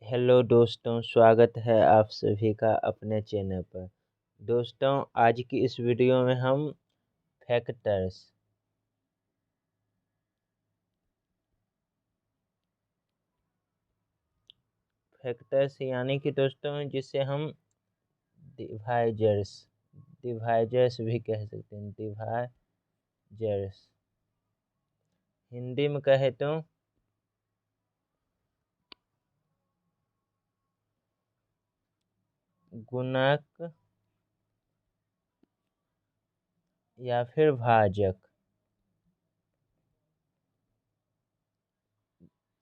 Hello दोस्तों, स्वागत है आप सभी का अपने चैनल पर। दोस्तों, आज की इस वीडियो में हम फैक्टर्स यानी कि दोस्तों जिसे हम डिवाइजर्स डिवाइजर्स भी कह सकते हैं। डिवाइजर्स हिंदी में कहे तो गुणक या फिर भाजक।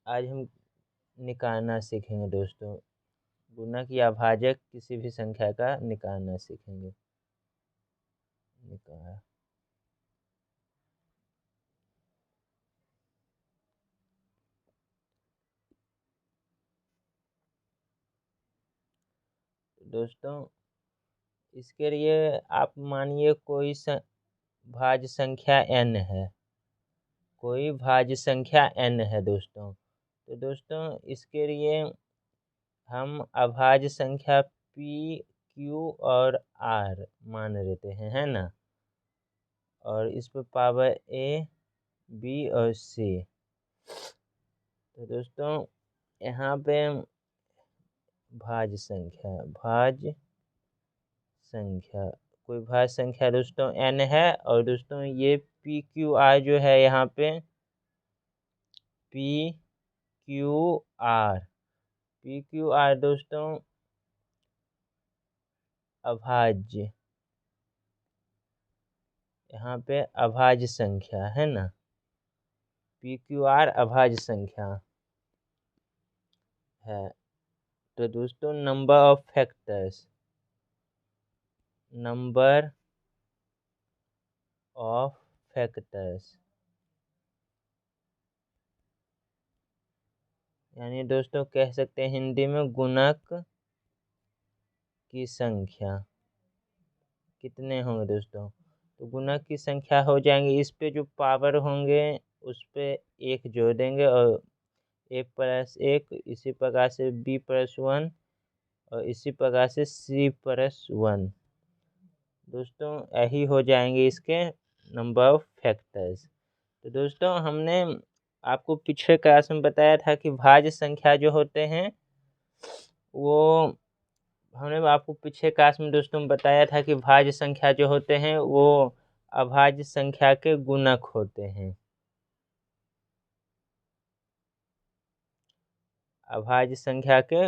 आज हम निकालना सीखेंगे दोस्तों। गुणक या भाजक किसी भी संख्या का निकालना सीखेंगे। निकाल दोस्तों, इसके लिए आप मानिए कोई भाज्य संख्या n है। कोई भाज्य संख्या n है दोस्तों। तो दोस्तों इसके लिए हम अभाज्य संख्या p, q और r मान लेते हैं, है ना। और इस पर पावर a, b और c। तो दोस्तों यहाँ पे भाज्य संख्या कोई भाज्य संख्या दोस्तों n है। और दोस्तों ये p, q, r जो है यहाँ पे p, q, r दोस्तों अभाज्य, यहाँ पे अभाज्य संख्या है ना। p, q, r अभाज्य संख्या है। तो दोस्तों नंबर ऑफ फैक्टर्स यानी दोस्तों कह सकते हैं हिंदी में गुणक की संख्या कितने होंगे दोस्तों। तो गुणक की संख्या हो जाएंगे, इस पे जो पावर होंगे उस पे एक जोड़ देंगे और a + 1, इसी प्रकार से b + 1 और इसी प्रकार से c + 1 दोस्तों यही हो जाएंगे इसके नंबर ऑफ फैक्टर्स। तो दोस्तों हमने आपको पिछले क्लास में बताया था कि भाज्य संख्या जो होते हैं वो हमने आपको पिछले क्लास में दोस्तों बताया था कि भाज्य संख्या जो होते हैं वो अभाज्य संख्या के गुणक होते हैं। अभाज्य संख्या के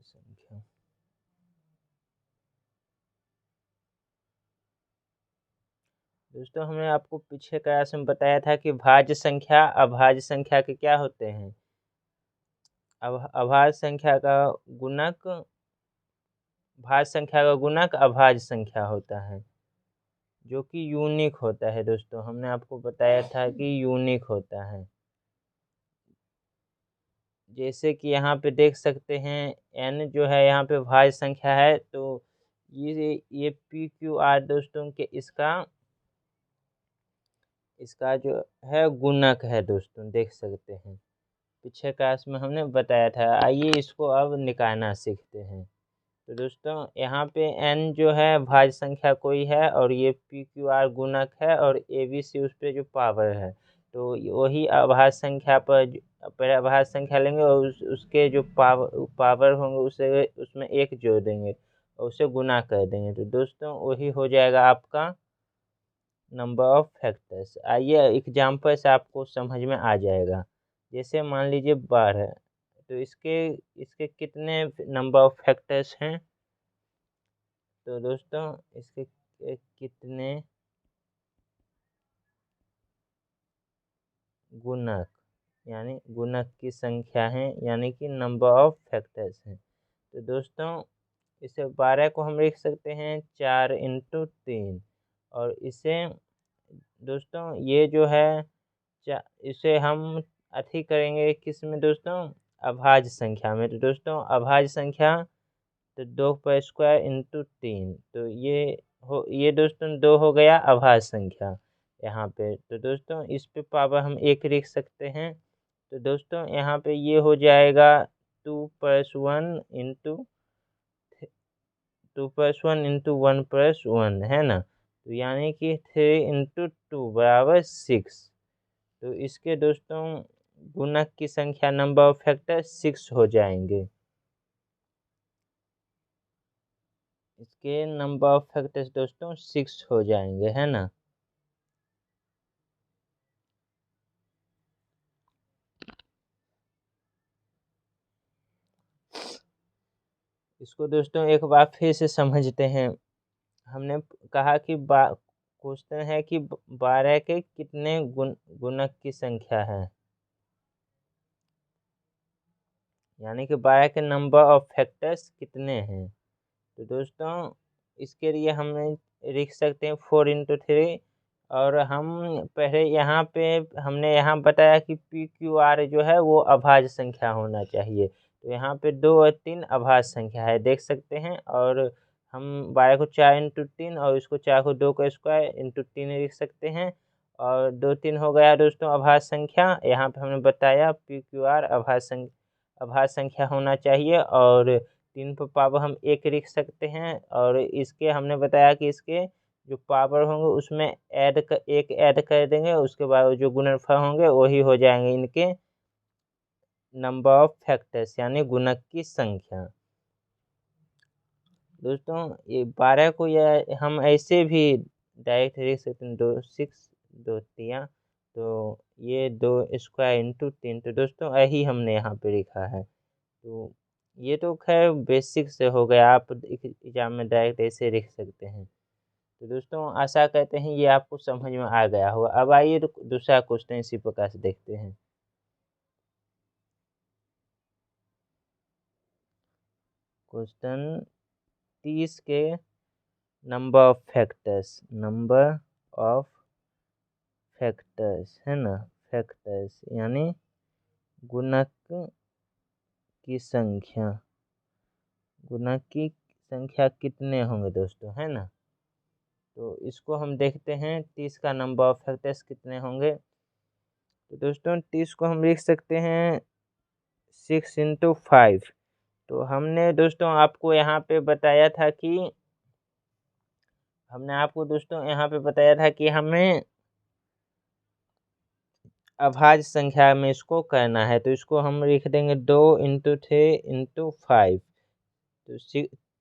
संख्या दोस्तों हमने आपको पिछले क्लास में बताया था कि भाज्य संख्या अभाज्य संख्या के क्या होते हैं। अभाज्य संख्या का गुणक भाज्य संख्या का गुणक अभाज्य संख्या होता है, जो कि यूनिक होता है। दोस्तों हमने आपको बताया था कि यूनिक होता है। जैसे कि यहाँ पे देख सकते हैं n जो है यहाँ पे भाज्य संख्या है, तो ये p, q, r दोस्तों के इसका जो है गुणक है दोस्तों, देख सकते हैं। पिछले क्लास में हमने बताया था। आइए इसको अब निकालना सीखते हैं। तो दोस्तों यहाँ पे n जो है भाज्य संख्या कोई है और ये p, q, r गुणक है और a, b, c उस पे जो पावर है। तो वही अभाज्य संख्या पर पहले अभाज्य संख्या लेंगे और उसके जो पावर होंगे उसे उसमें एक जोड़ देंगे और उसे गुना कर देंगे। तो दोस्तों वही हो जाएगा आपका नंबर ऑफ फैक्टर्स। आइए एग्जाम्पल से आपको समझ में आ जाएगा। जैसे मान लीजिए 12, तो इसके कितने नंबर ऑफ फैक्टर्स हैं। तो दोस्तों इसके कितने गुणक यानी गुणक की संख्या है, यानी कि नंबर ऑफ फैक्टर्स हैं। तो दोस्तों इसे 12 को हम लिख सकते हैं 4 × 3 और इसे दोस्तों ये जो है इसे हम अथी करेंगे किस में दोस्तों, अभाज्य संख्या में। तो दोस्तों अभाज्य संख्या तो 2 पर² इंटू 3, तो ये दोस्तों 2 हो गया अभाज्य संख्या यहाँ पे। तो दोस्तों इस पे पावर हम 1 लिख सकते हैं। तो दोस्तों यहाँ पे ये हो जाएगा 2+1 इंटू 2+1 इंटू 1+1 है ना। तो यानी कि 3 इंटू 2 बराबर 6। तो इसके दोस्तों गुणक की संख्या नंबर ऑफ फैक्टर 6 हो जाएंगे। इसके नंबर ऑफ फैक्टर्स दोस्तों 6 हो जाएंगे, है ना। इसको दोस्तों एक बार फिर से समझते हैं। हमने कहा कि क्वेश्चन है कि 12 के कितने गुणक की संख्या है, यानी कि 12 के नंबर ऑफ फैक्टर्स कितने हैं। तो दोस्तों इसके लिए हमें लिख सकते हैं 4 इंटू 3। और हम पहले यहाँ पे हमने यहाँ बताया कि PQR जो है वो अभाज्य संख्या होना चाहिए। तो यहाँ पे 2 और 3 अभाज्य संख्या है, देख सकते हैं। और हम 12 को 4 इंटू 3 और इसको 4 को 2 का स्क्वायर इंटू 3 लिख सकते हैं। और 2 3 हो गया दोस्तों अभाज्य संख्या। यहाँ पे हमने बताया PQR अभाज्य संख्या होना चाहिए। और 3 पर पावर हम 1 लिख सकते हैं। और इसके हमने बताया कि इसके जो पावर होंगे उसमें एक ऐड कर देंगे, उसके बाद जो गुणनफल होंगे वही हो जाएंगे इनके नंबर ऑफ फैक्टर्स, यानी गुणक की संख्या। दोस्तों ये 12 को या हम ऐसे भी डायरेक्ट लिख सकते हैं, 2 तो ये 2² इंटू 3। तो दोस्तों यही हमने यहाँ पे लिखा है। तो ये तो खैर बेसिक से हो गया, आप एग्जाम में डायरेक्ट ऐसे लिख सकते हैं। तो दोस्तों आशा करते हैं ये आपको समझ में आ गया होगा। अब आइए दूसरा क्वेश्चन इसी प्रकार से देखते हैं। क्वेश्चन 30 के नंबर ऑफ फैक्टर्स है ना, फैक्टर्स यानी गुणक की संख्या। गुणक की संख्या कितने होंगे दोस्तों, है ना। तो इसको हम देखते हैं 30 का नंबर ऑफ फैक्टर्स कितने होंगे। तो दोस्तों 30 को हम लिख सकते हैं 6 इंटू 5। तो हमने दोस्तों आपको यहाँ पे बताया था कि हमें अभाज्य संख्या में इसको करना है। तो इसको हम लिख देंगे 2 इंटू 3 इंटू 5। तो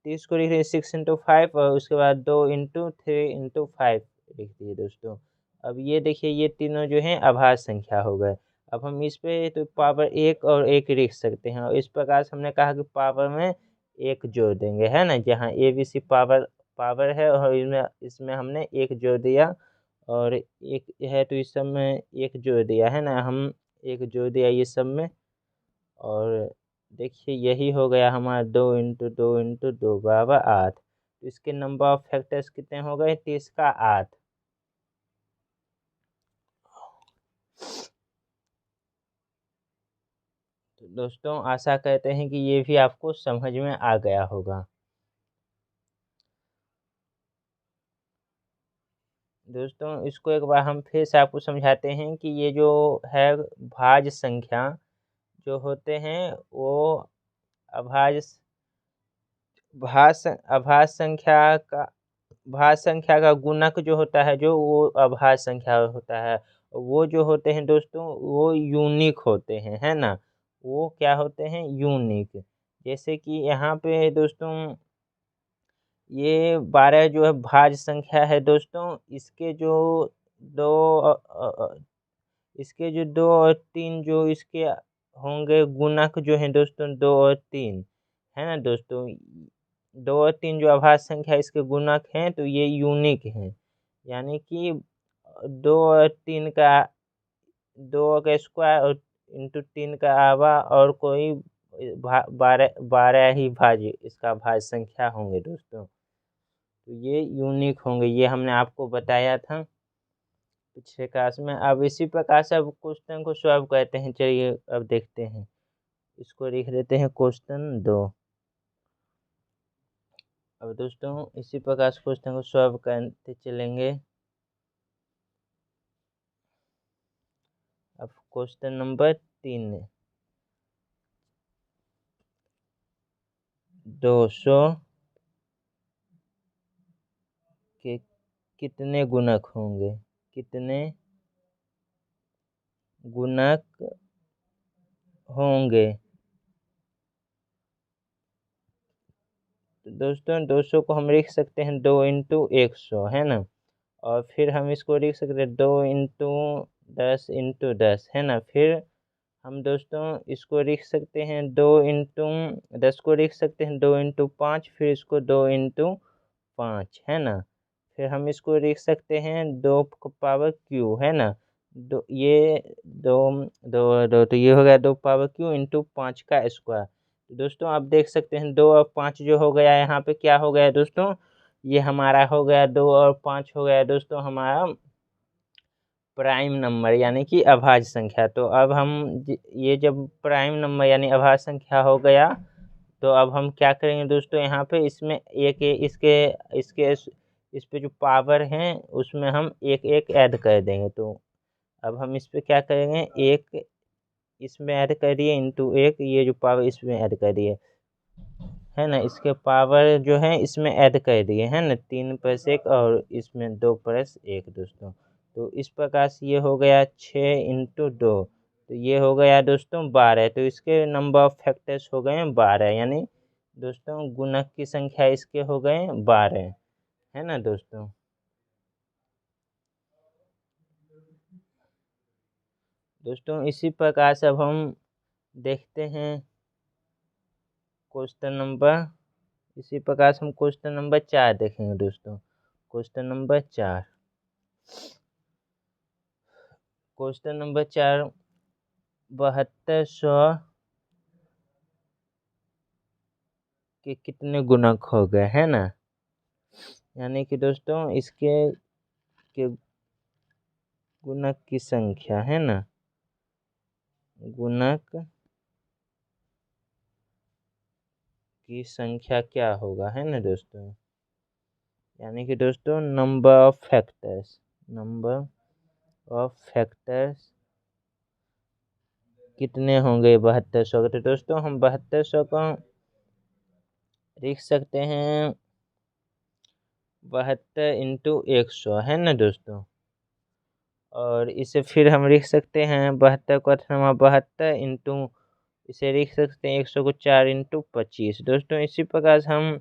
30 को लिख देंगे 6 इंटू 5 और उसके बाद 2 इंटू 3 इंटू 5 लिख दिए दोस्तों। अब ये देखिए ये तीनों जो हैं अभाज्य संख्या हो गए। अब हम इस पे तो पावर 1 और 1 लिख सकते हैं। और इस प्रकार से हमने कहा कि पावर में 1 जोड़ देंगे, है ना। जहाँ ABC पावर है और इसमें हमने 1 जोड़ दिया। और एक है तो इस सब में 1 जोड़ दिया, है ना। हम 1 जोड़ दिया ये सब में। और देखिए यही हो गया हमारा 2 इंटू 2 बराबर 8। तो इसके नंबर ऑफ फैक्टर्स कितने हो गए, 30 का 8। तो दोस्तों आशा करते हैं कि ये भी आपको समझ में आ गया होगा। दोस्तों इसको एक बार हम फिर से आपको समझाते हैं कि ये जो है भाज्य संख्या जो होते हैं वो अभाज्य अभाज्य संख्या का गुणक जो होता है, जो वो अभाज्य संख्या होता है, वो जो होते हैं दोस्तों वो यूनिक होते हैं, है ना। वो क्या होते हैं, यूनिक। जैसे कि यहाँ पे दोस्तों ये 12 जो है भाज्य संख्या है दोस्तों। दो अ, अ, अ, इसके जो 2 और 3 जो इसके होंगे गुणक जो हैं दोस्तों, 2 और 3, है ना दोस्तों। 2 और 3 जो अभाज्य संख्या इसके गुणक हैं तो ये यूनिक हैं। यानी कि 2 और 3 का 2 का स्क्वायर और इंटू 3 का आवा और कोई 12 ही भाज्य इसका भाज्य संख्या होंगे दोस्तों। तो ये यूनिक होंगे, ये हमने आपको बताया था। पिछले क्लास में। अब इसी प्रकार से अब क्वेश्चन को सॉल्व करते हैं। चलिए अब देखते हैं, इसको लिख देते हैं क्वेश्चन 2। अब दोस्तों इसी प्रकार से क्वेश्चन को सॉल्व करते चलेंगे। अब क्वेश्चन नंबर 3, 200 के कितने गुणक होंगे, कितने गुणक होंगे। तो दोस्तों 200 को हम लिख सकते हैं 2 इंटू 100, है ना। और फिर हम इसको लिख सकते हैं 2 इंटू 10 इंटू 10, है ना। फिर हम दोस्तों इसको लिख सकते हैं 2 इंटू 10 को लिख सकते हैं 2 इंटू 5, फिर इसको 2 इंटू 5, है ना। फिर हम इसको लिख सकते हैं 2 पावर क्यू, है ना। दो ये दो दो दो तो ये हो गया 2 पावर क्यू इंटू 5 का स्क्वायर। तो दोस्तों आप देख सकते हैं 2 और 5 जो हो गया यहाँ पे क्या हो गया दोस्तों, ये हमारा हो गया 2 और 5 हो गया दोस्तों हमारा प्राइम नंबर यानी कि अभाज्य संख्या। तो अब हम ये जब प्राइम नंबर यानी अभाज्य संख्या हो गया, तो अब हम क्या करेंगे दोस्तों, यहाँ पे इसमें एक इसके इसके इस पे जो पावर हैं उसमें हम एक एक ऐड कर देंगे। तो अब हम इस पे क्या करेंगे, एक इसमें ऐड कर दिए इंटू एक, ये जो पावर इसमें ऐड कर दिए, है ना। इसके पावर जो है इसमें ऐड कर दिए, है ना, 3 प्लस 1 और इसमें 2 प्लस 1 दोस्तों। तो इस प्रकार से ये हो गया 6 इंटू 2, तो ये हो गया दोस्तों 12। तो इसके नंबर ऑफ फैक्टर्स हो गए 12, यानी दोस्तों गुणक की संख्या इसके हो गए 12, है ना दोस्तों। दोस्तों इसी प्रकार से अब हम देखते हैं क्वेश्चन नंबर, इसी प्रकार से हम क्वेश्चन नंबर 4 देखेंगे दोस्तों। क्वेश्चन नंबर 4, क्वेश्चन नंबर 4, 7200 के कितने गुणक हो गए, है ना। यानी कि दोस्तों इसके के गुणक की संख्या, है ना, गुणक की संख्या क्या होगा, है ना दोस्तों। यानी कि दोस्तों number of factors, number of factors कितने होंगे 7200 के। तो दोस्तों हम 7200 को लिख सकते हैं 72 इंटू 100, है ना दोस्तों। और इसे फिर हम लिख सकते हैं 72 को 72 इंटू, इसे लिख सकते हैं 100 को 4 इंटू 25 दोस्तों। इसी प्रकार से हम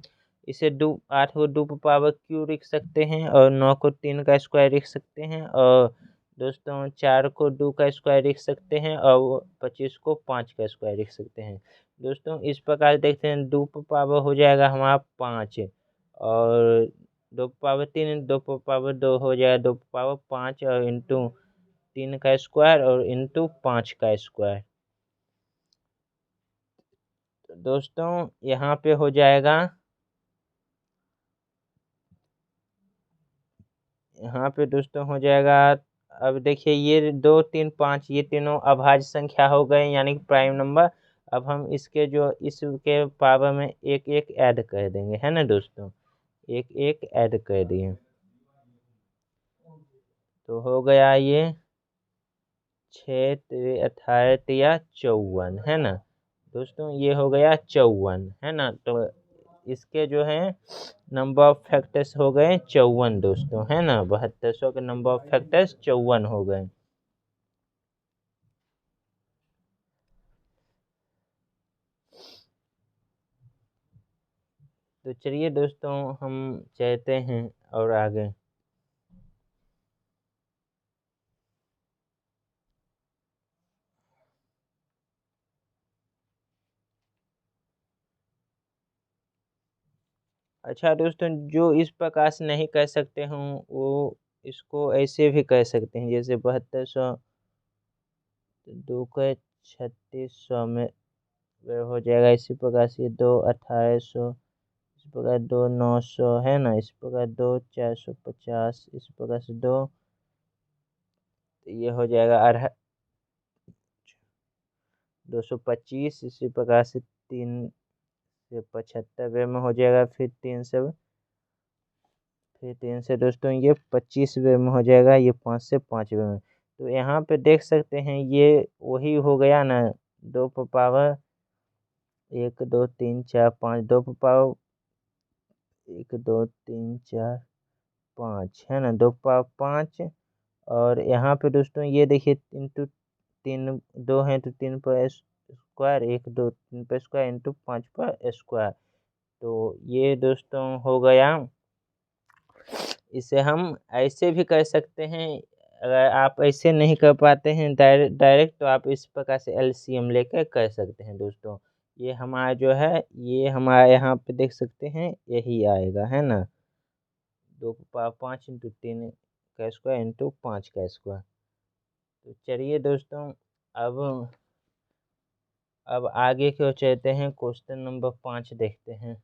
इसे 8 को 2 पावर क्यू लिख सकते हैं, और 9 को 3 का स्क्वायर लिख सकते हैं, और दोस्तों 4 को 2 का स्क्वायर लिख सकते हैं, और 25 को 5 का स्क्वायर लिख सकते हैं दोस्तों। इस प्रकार देखते हैं 2 पावर हो जाएगा हमारा 5, और 2 पावर 3, 2 पावर 2 हो जाएगा 2 पावर 5, और इंटू 3 का स्क्वायर और इंटू 5 का स्क्वायर। तो दोस्तों यहाँ पे हो जाएगा, यहाँ पे दोस्तों हो जाएगा। अब देखिए ये 2 3 5 ये तीनों अभाज्य संख्या हो गए यानी कि प्राइम नंबर। अब हम इसके जो इसके पावर में एक एक ऐड कर देंगे, है ना दोस्तों, एक एक ऐड कर दिए, तो हो गया ये 6 18 54, है ना दोस्तों, ये हो गया 54, है ना। तो इसके जो है नंबर ऑफ फैक्टर्स हो गए 54 दोस्तों, है ना। 7200 के नंबर ऑफ फैक्टर्स 54 हो गए। तो चलिए दोस्तों हम चलते हैं और आगे। अच्छा दोस्तों, जो इस प्रकार से नहीं कर सकते हों वो इसको ऐसे भी कर सकते हैं, जैसे 7200 2 का 3600 में हो जाएगा। इसी प्रकार से 2 1800, इस प्रकार 2 900, है ना। इस प्रकार 2 450, इस प्रकार से 2 तो ये हो जाएगा 225। इसी प्रकार से 3 से 75 में हो जाएगा, फिर 3 से दोस्तों ये 25 में हो जाएगा, ये 5 से 5 में। तो यहाँ पे देख सकते हैं ये वही हो गया ना, 2 पावर 1 2 3 4 5, 2 पावर 1 2 3 4 5 है ना, 2 पावर 5। और यहाँ पे दोस्तों ये देखिए इंटू 3 2 है तो 3 पर स्क्वायर, 1 2 3 पर स्क्वायर इंटू 5 पर स्क्वायर। तो ये दोस्तों हो गया। इसे हम ऐसे भी कर सकते हैं, अगर आप ऐसे नहीं कर पाते हैं डायरेक्ट, तो आप इस प्रकार से एलसीएम लेकर कर सकते हैं दोस्तों। ये हमारा जो है, ये हमारा यहाँ पे देख सकते हैं यही आएगा, है ना, 2 पावर 5 इंटू 3 का स्क्वायर इंटू 5 का स्क्वायर। तो चलिए दोस्तों, अब आगे की ओर चलते हैं, क्वेश्चन नंबर 5 देखते हैं।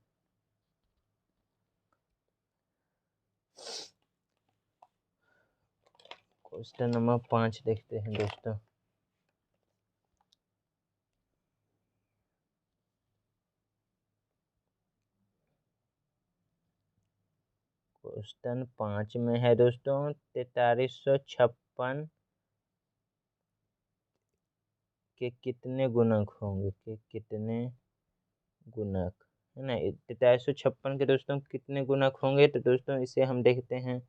क्वेश्चन नंबर 5 देखते हैं दोस्तों। क्वेश्चन 5 में है दोस्तों 4356 के कितने गुणक होंगे, के कितने गुणक, है ना। 4356 के दोस्तों कितने गुणक होंगे, तो दोस्तों इसे हम देखते हैं।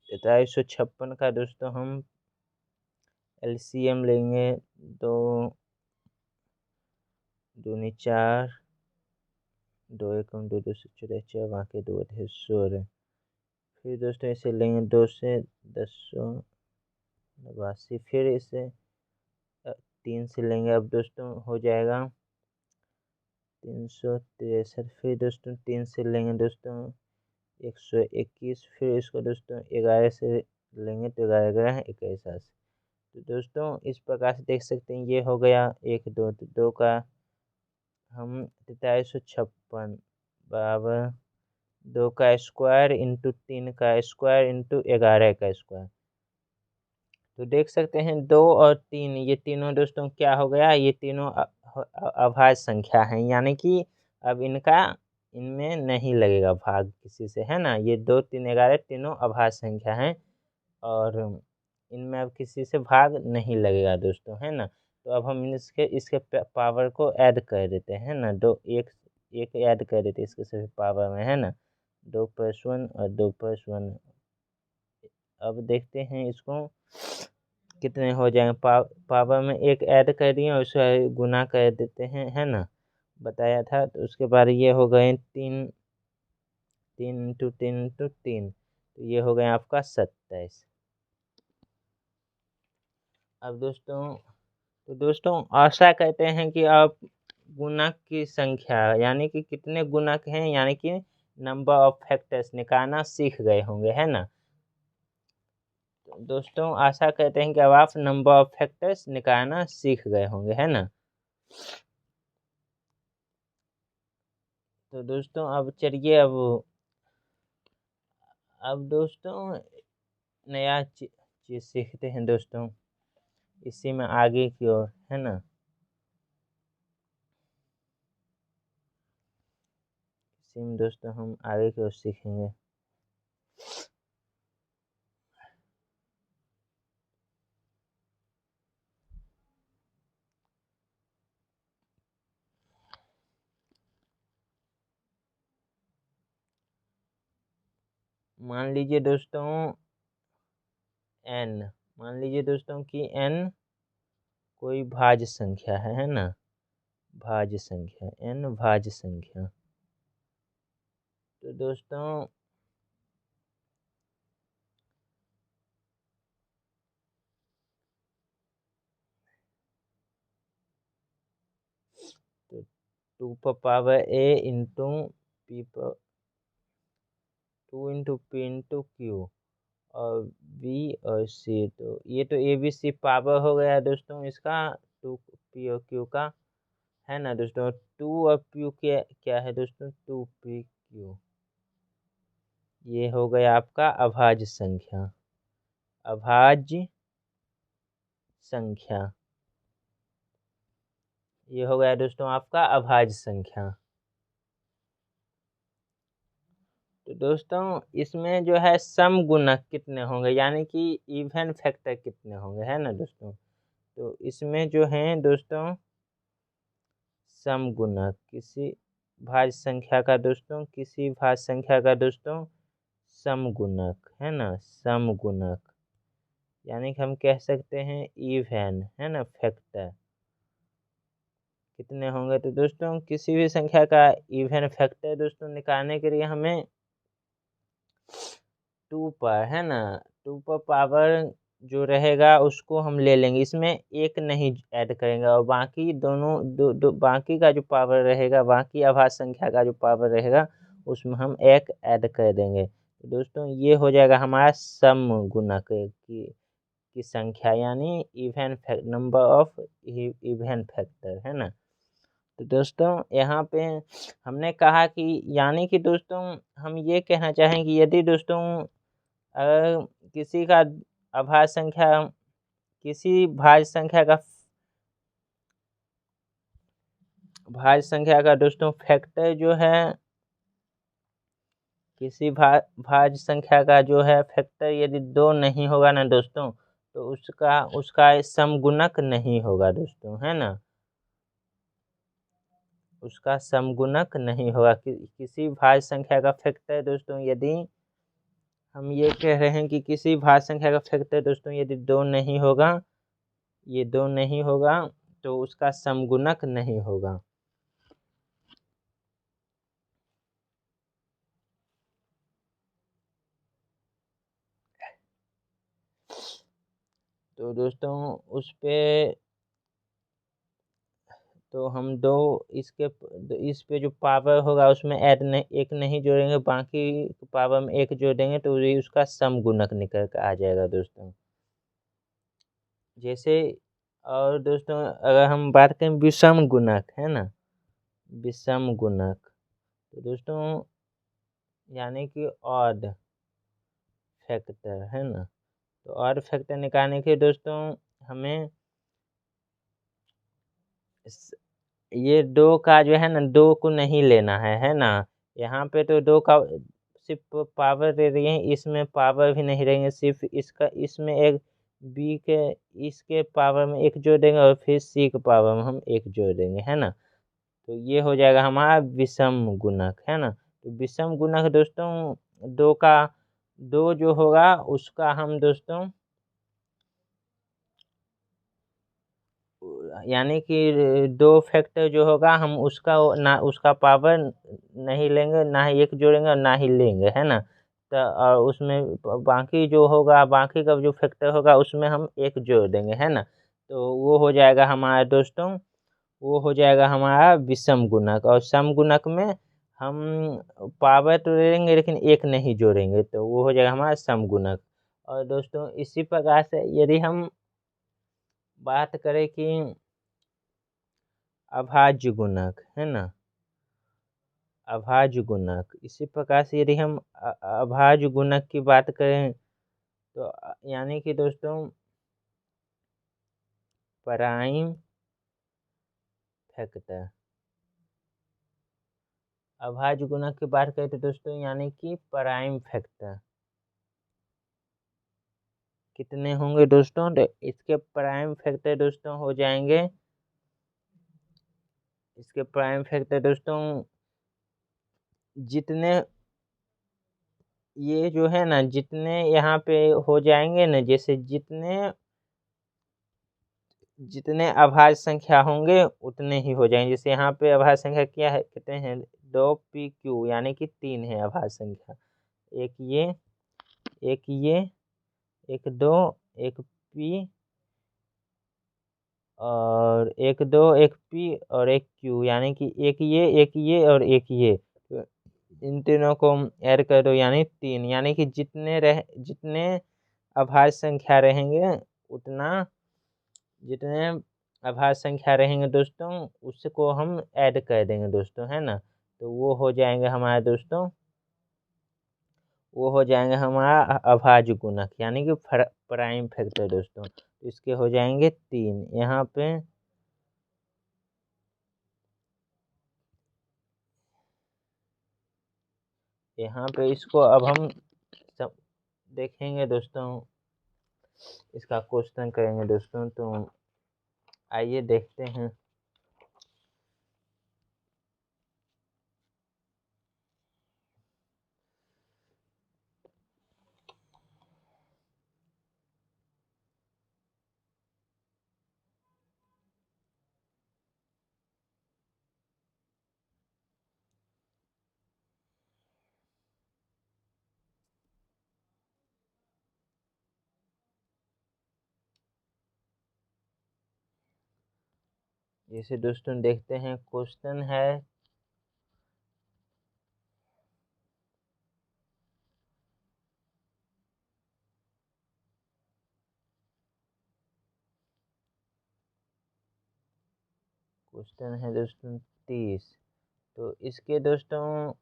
4356 का दोस्तों हम एलसीएम लेंगे, 2 दूनी 4, 2 एकम 2 2 से 4, वहाँ के 2 थे 16। फिर दोस्तों इसे लेंगे 2 से 10 फिर इसे 3 से लेंगे, अब दोस्तों हो जाएगा 363। फिर दोस्तों 3 से लेंगे दोस्तों 121। फिर इसको दोस्तों 11 से लेंगे तो 11 11 21। तो दोस्तों इस प्रकार से देख सकते हैं, ये हो गया 1 2 तो 2 का हम 4356 बराबर 2 का स्क्वायर इंटू 3 का स्क्वायर इंटू 11 का स्क्वायर। तो देख सकते हैं 2 और 3 ये तीनों दोस्तों क्या हो गया, ये तीनों अभाज्य संख्या हैं, यानी कि अब इनमें नहीं लगेगा भाग किसी से, है ना। ये 2 3 11 तीनों अभाज्य संख्या हैं और इनमें अब किसी से भाग नहीं लगेगा दोस्तों, है ना। तो अब हम इसके पावर को ऐड कर देते हैं ना, एक ऐड कर देते इसके सभी पावर में, है ना, 2+1 और 2+1। अब देखते हैं इसको कितने हो जाएंगे, पावर में एक ऐड कर दिए और उसे गुना कर देते हैं, है ना, बताया था। तो उसके बाद ये हो गए 3 3 इंटू 3 इंटू 3, तो ये हो गए आपका 27। अब दोस्तों आशा करते हैं कि आप गुणक की संख्या यानी कि कितने गुणक हैं, यानी कि नंबर ऑफ फैक्टर्स निकालना सीख गए होंगे, है ना। तो दोस्तों आशा करते हैं कि अब आप नंबर ऑफ फैक्टर्स निकालना सीख गए होंगे, है ना। तो दोस्तों अब चलिए, अब दोस्तों नया चीज़ सीखते हैं दोस्तों, इसी में आगे की ओर, है ना। इसी में दोस्तों हम आगे की ओर सीखेंगे। मान लीजिए दोस्तों n, मान लीजिए दोस्तों कि n कोई भाज्य संख्या है ना, भाज्य संख्या n भाज्य संख्या। तो दोस्तों तो 2 पर पावर a इंटू p पर 2 इंटू p इंटू q और b और c, तो ये तो a b c पावर हो गया दोस्तों इसका 2p और q का, है ना दोस्तों। 2 और q क्या क्या है दोस्तों, 2p q, ये हो गया आपका अभाज्य संख्या। अभाज्य संख्या, ये हो गया दोस्तों आपका अभाज्य संख्या। तो दोस्तों इसमें जो है सम गुणक कितने होंगे, यानी कि इवन फैक्टर कितने होंगे, है ना दोस्तों। तो इसमें जो है दोस्तों सम गुणक किसी भाज्य संख्या का दोस्तों, किसी भाज्य संख्या का दोस्तों सम गुणक, है ना, सम गुणक, यानी कि हम कह सकते हैं इवन, है ना, फैक्टर कितने होंगे। तो दोस्तों किसी भी संख्या का इवन फैक्टर दोस्तों निकालने के लिए हमें 2 पर, है ना, 2 पर पावर जो रहेगा उसको हम ले लेंगे, इसमें एक नहीं ऐड करेंगे, और बाकी दोनों बाकी का जो पावर रहेगा, बाकी अभाज्य संख्या का जो पावर रहेगा उसमें हम एक ऐड कर देंगे। तो दोस्तों ये हो जाएगा हमारा सम गुणक की संख्या, यानी even number of even factor, है ना। तो दोस्तों यहाँ पे हमने कहा कि, यानी कि दोस्तों हम ये कहना चाहें कि यदि दोस्तों अगर किसी का अभाज्य संख्या, किसी भाज्य संख्या का दोस्तों फैक्टर जो है, किसी भाज्य संख्या का जो है फैक्टर यदि 2 नहीं होगा ना दोस्तों, तो उसका समगुणक नहीं होगा दोस्तों, है ना, उसका समगुणक नहीं होगा। किसी भाज्य संख्या का फैक्टर दोस्तों, यदि हम ये कह रहे हैं कि किसी भाज्य संख्या का फैक्टर दोस्तों यदि 2 नहीं होगा, ये 2 नहीं होगा, तो उसका समगुणक नहीं होगा। तो दोस्तों उस पे तो हम इस पे जो पावर होगा उसमें एक नहीं जोड़ेंगे, बाकी पावर में एक जोड़ देंगे, तो ये उसका समगुणक निकल कर आ जाएगा दोस्तों। जैसे, और दोस्तों अगर हम बात करें विषम गुणक, है ना, विषम गुणक, तो दोस्तों यानी कि ऑड फैक्टर, है ना। तो ऑड फैक्टर निकालने के दोस्तों हमें ये 2 का जो है ना, 2 को नहीं लेना है ना। यहाँ पे तो 2 का सिर्फ पावर दे रही है, इसमें पावर भी नहीं रहेंगे, सिर्फ इसमें एक बी के इसके पावर में एक जोड़ देंगे, और फिर सी के पावर में हम एक जोड़ देंगे, है ना। तो ये हो जाएगा हमारा विषम गुणक, है ना। तो विषम गुणक दोस्तों 2 जो होगा उसका हम दोस्तों, यानी कि 2 फैक्टर जो होगा हम उसका पावर नहीं लेंगे, ना ही एक जोड़ेंगे और ना ही लेंगे, है ना। तो और उसमें बाकी जो होगा, बाकी का जो फैक्टर होगा उसमें हम एक जोड़ देंगे, है ना। तो वो हो जाएगा हमारा दोस्तों, वो हो जाएगा हमारा विषम गुणक। और सम गुणक में हम पावर तो लेंगे लेकिन एक नहीं जोड़ेंगे, तो वो हो जाएगा हमारा सम गुणक। और दोस्तों इसी प्रकार से यदि हम बात करें कि अभाज्य गुणक, है ना, अभाज्य गुणक, इसी प्रकार से यदि हम अभाज्य गुणक की बात करें, तो यानी कि दोस्तों प्राइम फैक्टर, अभाज्य गुणक की बात करें तो दोस्तों यानी कि प्राइम फैक्टर कितने होंगे दोस्तों, तो इसके प्राइम फैक्टर दोस्तों हो जाएंगे, इसके प्राइम फैक्टर दोस्तों जितने ये जो है ना, जितने यहाँ पे हो जाएंगे ना, जैसे जितने अभाज्य संख्या होंगे उतने ही हो जाएंगे। जैसे यहाँ पे अभाज्य संख्या क्या है, कहते हैं 2pq, यानी कि 3 है अभाज्य संख्या, एक ये एक 2 एक p, और एक 2 एक p और एक q, यानी कि एक ये और एक ये, तो इन तीनों को ऐड कर दो यानी 3, यानी कि जितने अभाज्य संख्या रहेंगे जितने अभाज्य संख्या रहेंगे दोस्तों उसको हम ऐड कर देंगे दोस्तों, है ना। तो वो हो जाएंगे हमारे दोस्तों, वो हो जाएंगे हमारा अभाज्य गुणक यानी कि प्राइम फैक्टर दोस्तों। तो इसके हो जाएंगे 3 यहाँ पे। इसको अब हम सब देखेंगे दोस्तों, इसका क्वेश्चन करेंगे दोस्तों। तो आइए देखते हैं। जैसे दोस्तों देखते हैं क्वेश्चन है, दोस्तों 30। तो इसके दोस्तों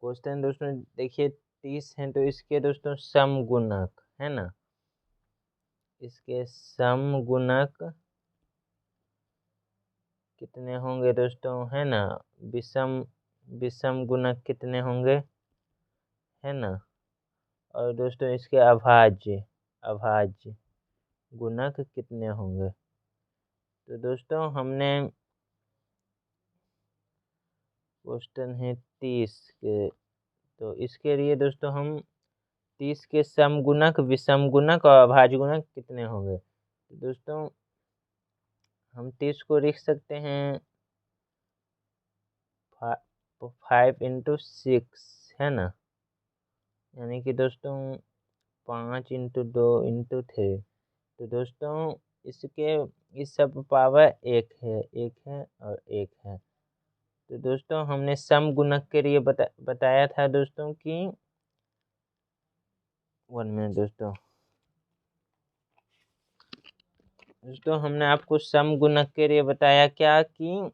क्वेश्चन दोस्तों देखिए 30 हैं, तो इसके दोस्तों सम गुणक है ना, इसके सम गुणक कितने होंगे दोस्तों है ना, विषम विषम गुणक कितने होंगे है ना, और दोस्तों इसके अभाज्य अभाज्य गुणक कितने होंगे। तो दोस्तों हमने क्वेश्चन है 30 के, तो इसके लिए दोस्तों हम 30 के सम गुणक विषम गुणक और अभाज्य गुणक कितने होंगे। तो दोस्तों हम 30 को लिख सकते हैं 5 इंटू 6 है ना, यानी कि दोस्तों 5 इंटू 2 इंटू 3। तो दोस्तों इसके इस सब पावर 1 है और 1 है। तो दोस्तों हमने सम गुणक के लिए बताया था दोस्तों कि 1 मिनट दोस्तों हमने आपको सम गुणक के लिए बताया क्या कि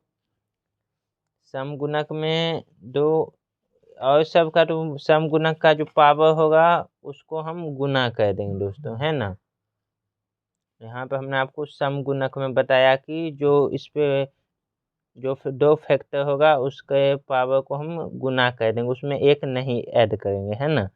सम गुणक में दो और सब का, तो सम गुणक का जो पावर होगा उसको हम गुना कर देंगे दोस्तों है ना। यहाँ पे हमने आपको सम गुणक में बताया कि जो इस पे जो दो फैक्टर होगा उसके पावर को हम गुना कर देंगे, उसमें एक नहीं ऐड करेंगे है ना,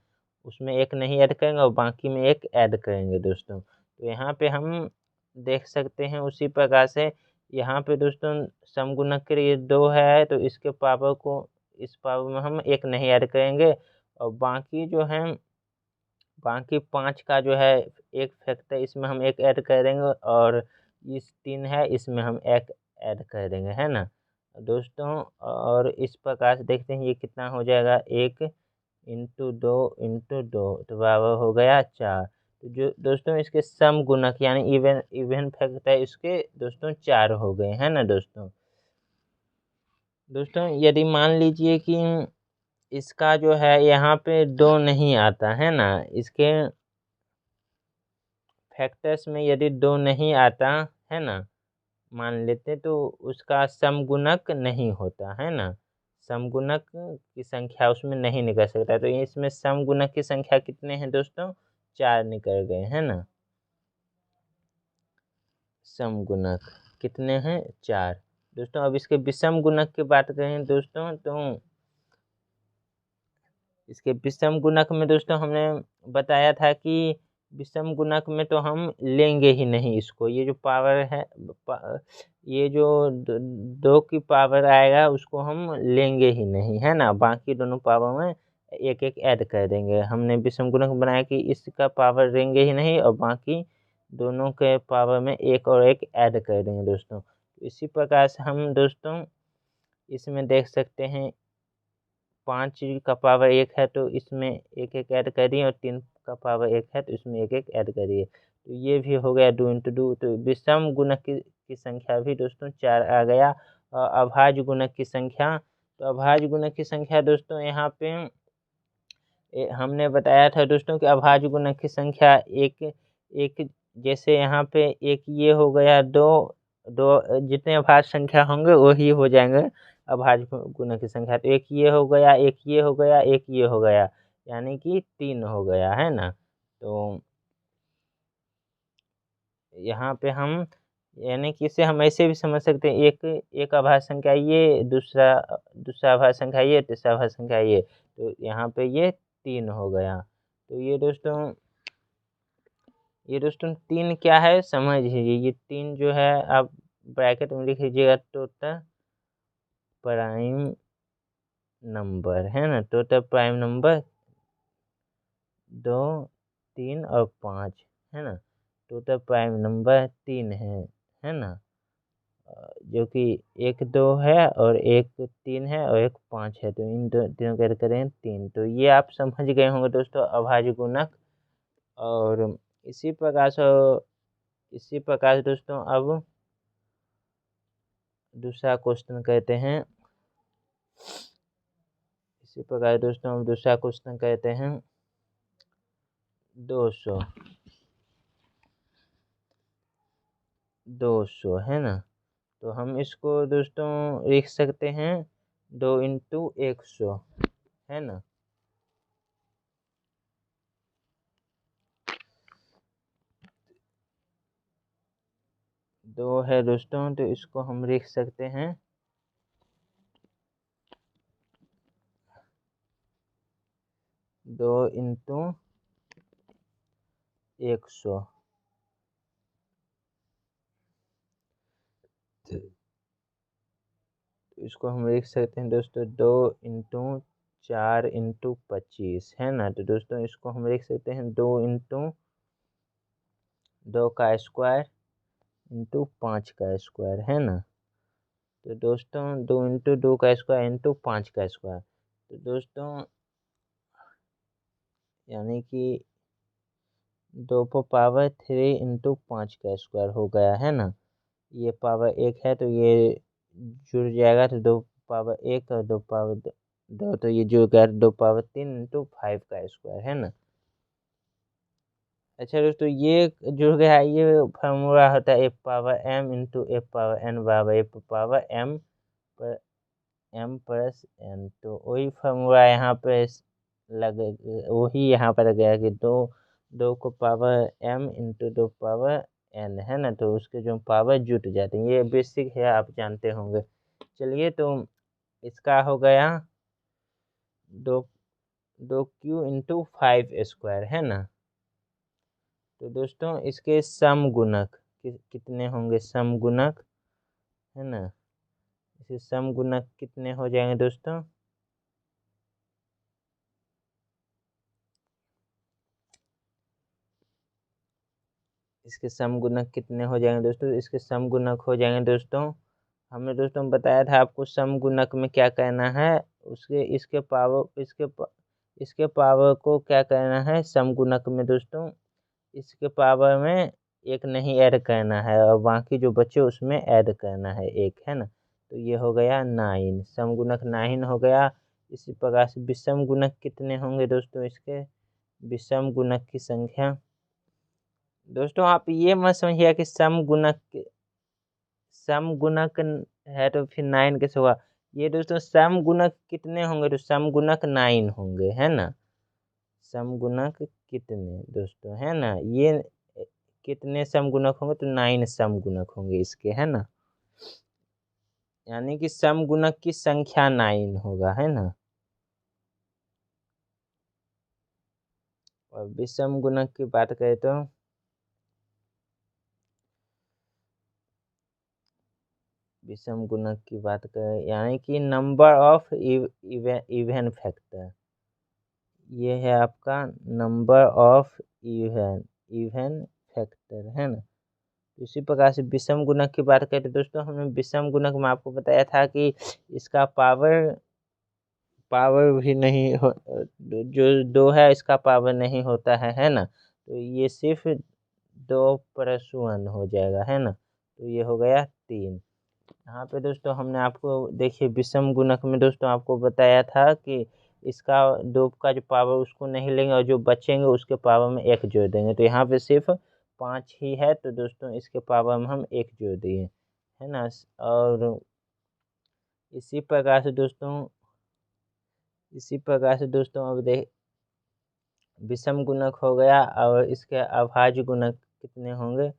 उसमें एक नहीं ऐड करेंगे और बाकी में एक ऐड करेंगे दोस्तों। तो यहाँ पे हम देख सकते हैं उसी प्रकार से यहाँ पे दोस्तों सम गुणक के लिए 2 है, तो इसके पावर को इस पावर में हम एक नहीं ऐड करेंगे, और बाकी जो है बाकी 5 का जो है एक फैक्टर इसमें हम एक ऐड कर देंगे, और इस 3 है इसमें हम एक ऐड कर देंगे है ना दोस्तों। और इस प्रकार से देखते हैं ये कितना हो जाएगा, 1 इंटू 2 इंटू 2 तो बराबर हो गया 4। तो जो दोस्तों इसके सम गुणक यानी इवन फैक्टर इसके दोस्तों 4 हो गए है ना दोस्तों। दोस्तों यदि मान लीजिए कि इसका जो है यहाँ पे 2 नहीं आता है ना, इसके फैक्टर्स में यदि 2 नहीं आता है ना, मान लेते तो उसका समगुणक नहीं होता है ना, समगुणक की संख्या उसमें नहीं निकल सकता। तो इसमें समगुणक की संख्या कितने हैं दोस्तों, 4 निकल गए है ना, समगुणक कितने हैं 4 दोस्तों। अब इसके विषम गुणक की बात करें दोस्तों, तो इसके विषम गुणक में दोस्तों हमने बताया था कि विषम गुणक में तो हम लेंगे ही नहीं इसको, ये जो पावर है ये जो 2 की पावर आएगा उसको हम लेंगे ही नहीं है ना, बाकी दोनों पावर में एक एक ऐड कर देंगे। हमने विषम गुणक बनाया कि इसका पावर लेंगे ही नहीं और बाकी दोनों के पावर में एक और एक ऐड कर देंगे दोस्तों। इसी प्रकार से हम दोस्तों इसमें देख सकते हैं 5 का पावर 1 है तो इसमें एक एक ऐड करिए, और 3 का पावर 1 है तो इसमें एक एक ऐड करिए। तो ये भी हो गया 2 इंटू 2। तो विषम गुणक की संख्या भी दोस्तों 4 आ गया। और अभाज्य गुणक की संख्या, तो अभाज्य गुणक की संख्या दोस्तों यहाँ पे हमने बताया था दोस्तों कि अभाज्य गुणक की संख्या एक जैसे यहाँ पे एक ये हो गया 2 दो जितने अभाज्य संख्या होंगे वही हो जाएंगे अभाज्य गुणक की संख्या। तो एक ये हो गया, एक ये हो गया, एक ये हो गया, यानी कि 3 हो गया, है ना। तो यहाँ पे हम यानी कि इसे हम ऐसे भी समझ सकते हैं, एक अभाज्य संख्या ये, दूसरा अभाज्य संख्या ये, तीसरा अभाज्य संख्या ये। तो यहाँ पे ये 3 हो गया। तो ये दोस्तों 3 क्या है समझ लीजिए। ये 3 जो है आप ब्रैकेट में लिख लीजिएगा, टोटल प्राइम नंबर, है ना। टोटल प्राइम नंबर 2, 3 और 5, है ना। टोटल प्राइम नंबर 3 है ना। जो कि एक 2 है और एक 3 है और एक 5 है। तो इन तीनों का करें 3। तो ये आप समझ गए होंगे दोस्तों अभाज्य गुणक। और इसी प्रकार से दोस्तों अब दूसरा क्वेश्चन कहते हैं। इसी प्रकार दोस्तों हम दूसरा क्वेश्चन कहते हैं 200, है ना। तो हम इसको दोस्तों लिख सकते हैं 2 इंटू 100, है ना। दो है दोस्तों, तो इसको हम लिख सकते हैं 2 इंटू 100। तो इसको हम लिख सकते हैं दोस्तों 2 इंटू 4 इंटू 25, है ना। तो दोस्तों इसको हम लिख सकते हैं 2 इंटू 2 का स्क्वायर इंटू 5 का स्क्वायर, है ना। तो दोस्तों 2 इंटू 2 का स्क्वायर इंटू 5 का स्क्वायर। तो दोस्तों यानी कि 2 पर पावर 3 इंटू 5 का स्क्वायर हो गया, है ना। ये पावर 1 है तो ये जुड़ जाएगा, तो 2 पावर 1 और 2 पावर 2, तो ये जुड़ गया 2 पावर 3 इंटू 5 का स्क्वायर, है ना। अच्छा दोस्तों ये जुड़ गया, ये फार्मूला होता है ए पावर m इंटू ए पावर n बराबर ए पावर m पर m प्लस n। तो वही फार्मूला यहाँ पे लगे, वही यहाँ पर गया कि दो को power m into 2 power n, है ना। तो उसके जो पावर जुट जाते हैं, ये बेसिक है आप जानते होंगे। चलिए तो इसका हो गया 2q इंटू 5 स्क्वायर, है ना। तो दोस्तों इसके सम गुणक कितने होंगे, सम गुणक, है ना। इसे सम गुणक कितने हो जाएंगे दोस्तों। इसके सम गुणक कितने हो जाएंगे दोस्तों। इसके सम गुणक हो जाएंगे दोस्तों, हमने दोस्तों बताया था आपको सम गुणक में क्या करना है। इसके पावर को क्या करना है सम गुणक में दोस्तों। इसके पावर में एक नहीं ऐड करना है और बाकी जो बचे उसमें ऐड करना है एक, है ना। तो ये हो गया 9, सम गुणक 9 हो गया। इसी प्रकार से विषम गुणक कितने होंगे दोस्तों। इसके विषम गुणक की संख्या दोस्तों आप ये मत समझिए कि सम गुणक है तो फिर 9 कैसे होगा। ये दोस्तों सम गुणक कितने होंगे, तो सम गुणक 9 होंगे, है ना। सम गुणक कितने दोस्तों, है ना। ये कितने सम गुणक होंगे, तो 9 सम गुणक होंगे इसके, है ना। यानी कि सम गुणक की संख्या 9 होगा, है ना। और विषम गुणक की बात करें तो विषम गुणक की बात करें यानी कि नंबर ऑफ इवन फैक्टर। ये है आपका नंबर ऑफ इवन फैक्टर, है ना। इसी प्रकार से विषम गुणक की बात करें तो दोस्तों हमने विषम गुणक में आपको बताया था कि इसका पावर भी नहीं हो, जो 2 है इसका पावर नहीं होता है ना। तो ये सिर्फ 2+1 हो जाएगा, है ना। तो ये हो गया 3। यहाँ पे दोस्तों हमने आपको देखिए विषम गुणक में दोस्तों आपको बताया था कि इसका 2 का जो पावर उसको नहीं लेंगे और जो बचेंगे उसके पावर में 1 जोड़ देंगे। तो यहाँ पे सिर्फ 5 ही है, तो दोस्तों इसके पावर में हम 1 जोड़ दिए। है ना। और इसी प्रकार से दोस्तों अब देख विषम गुणक हो गया, और इसके अभाज्य गुणक कितने होंगे,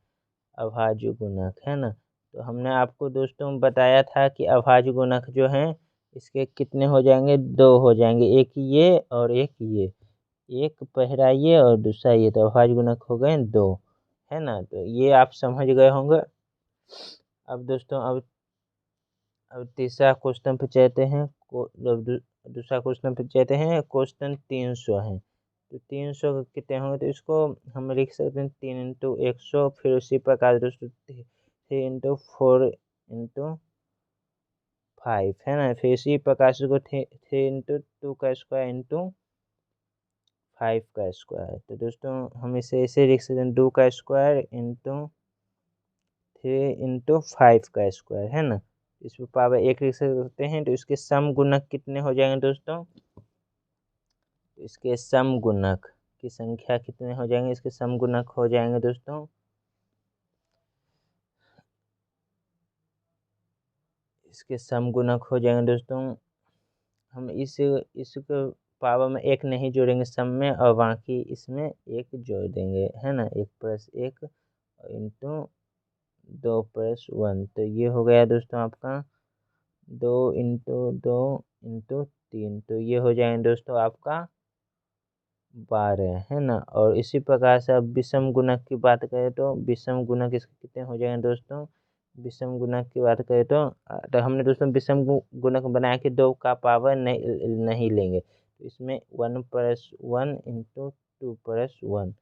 अभाज्य गुणक, है ना। तो हमने आपको दोस्तों बताया था कि अभाज्य गुणक जो हैं इसके कितने हो जाएंगे, 2 हो जाएंगे, एक ये और एक ये, एक पहला ये और दूसरा ये, तो अभाज्य गुणक हो गए 2, है ना। तो ये आप समझ गए होंगे। अब दोस्तों अब तीसरा क्वेश्चन पे चलते हैं। दूसरा क्वेश्चन पे चलते हैं। क्वेश्चन 300 है, तो 300 कितने होंगे, तो इसको हम लिख सकते हैं 3 इंटू 100, फिर उसी प्रकार दोस्तों 3 इंटू 4 इंटू 5, है ना। फिर इसी प्रकार से को 3 इंटू 2 का स्क्वायर इंटू 5 का स्क्वायर। तो दोस्तों हम इसे ऐसे लिख सकते हैं 2 का स्क्वायर इंटू 3 इंटू 5 का स्क्वायर, है ना। इसमें पावर 1 लिख सकते हैं। तो इसके सम गुणक कितने हो जाएंगे दोस्तों, इसके सम गुणक की संख्या कितने हो जाएंगे, इसके सम गुणक हो जाएंगे दोस्तों, इसके सम गुणक हो जाएंगे दोस्तों। हम इसको पावर में 1 नहीं जोड़ेंगे सम में, और बाकी इसमें 1 जोड़ देंगे, है ना। 1 प्लस 1 इंटू 2 प्लस 1, तो ये हो गया दोस्तों आपका 2 इंटू 2 इंटू 3, तो ये हो जाएंगे दोस्तों आपका 12, है ना। और इसी प्रकार से अब विषम गुणक की बात करें तो विषम गुणक इसके कितने हो जाएंगे दोस्तों, विषम गुणक की बात करें तो हमने दोस्तों विषम गुणक बनाया कि 2 का पावर नहीं लेंगे, तो इसमें 1 प्लस 1 इंटू 2 प्लस 1,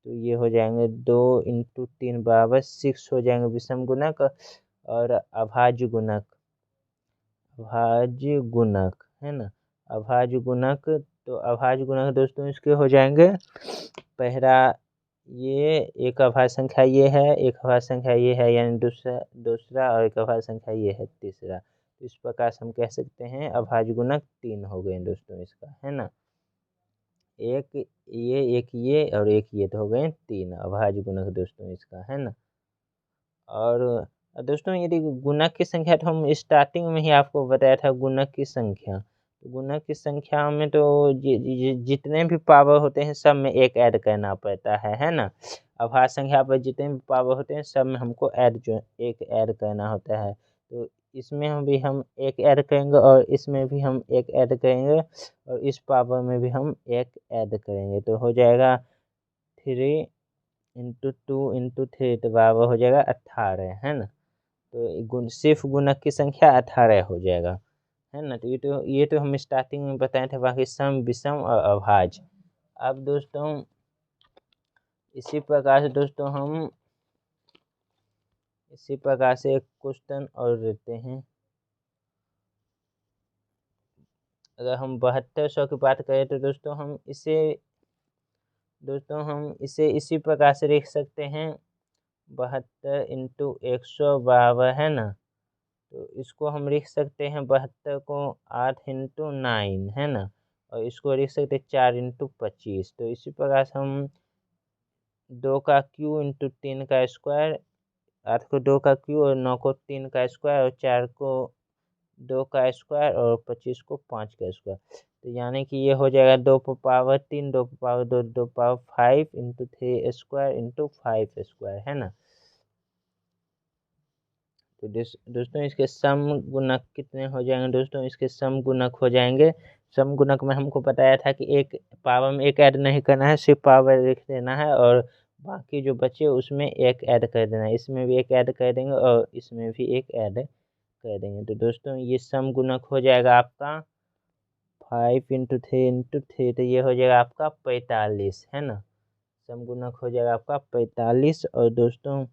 तो ये हो जाएंगे 2 इंटू 3 बराबर 6 हो जाएंगे विषम गुणक। और अभाज्य गुणक, है ना, अभाज्य गुणक, तो अभाज्य गुणक दोस्तों इसके हो जाएंगे, पहला ये एक अभाज्य संख्या ये है, एक अभाज्य संख्या ये है, यानी दूसरा और एक अभाज्य संख्या ये है तीसरा। तो इस प्रकार से हम कह सकते हैं अभाज्य गुणक 3 हो गए दोस्तों इसका, है ना। एक ये और एक ये, तो हो गए 3 अभाज्य गुणक दोस्तों इसका, है ना। और दोस्तों यदि गुणक की संख्या, तो हम स्टार्टिंग में ही आपको बताया था गुणक की संख्या, तो गुणक की संख्या में तो जितने भी पावर होते हैं सब में एक ऐड करना पड़ता है ना। अभाज्य संख्या पर जितने भी पावर होते हैं सब में हमको एक ऐड करना होता है। तो इसमें हम एक ऐड करेंगे, और इसमें भी हम एक ऐड करेंगे, और इस पावर में भी हम एक ऐड करेंगे, तो हो जाएगा 3 इंटू 2 इंटू 3, तो बराबर हो जाएगा 18, है ना। तो सिर्फ गुणक की संख्या 18 हो जाएगा, है ना। तो ये तो हम स्टार्टिंग में बताए थे, बाकी सम विषम और अभाज्य। अब दोस्तों इसी प्रकार से एक क्वेश्चन और लेते हैं। अगर हम 7200 की बात करें तो दोस्तों हम इसे इसी प्रकार से लिख सकते हैं, 72 इंटू 100 बराबर, है ना। तो इसको हम लिख सकते हैं 72 को 8 इंटू 9, है ना। और इसको लिख सकते हैं 4 इंटू 25। तो इसी प्रकार से हम 2 का क्यू इंटू 3 का स्क्वायर, 8 को 2 का क्यू और 9 को 3 का स्क्वायर और 4 को 2 का स्क्वायर और 25 को 5 का स्क्वायर, तो यानी कि ये हो जाएगा 2 power 3, 2 power 2, 2 power 5 into 3 square into 5 square, है ना। तो दोस्तों इसके सम गुणक कितने हो जाएंगे दोस्तों, इसके सम गुणक हो जाएंगे, सम गुणक में हमको बताया था कि एक पावर में एक ऐड नहीं करना है, सिर्फ पावर लिख देना है, और बाकी जो बचे उसमें एक ऐड कर देना है, इसमें भी एक ऐड कर देंगे और इसमें भी एक ऐड कर देंगे। तो दोस्तों ये सम गुणक हो जाएगा आपका 5 इंटू 3 इंटू 3, तो ये हो जाएगा आपका 45, है ना। सम गुणक हो जाएगा आपका 45। और दोस्तों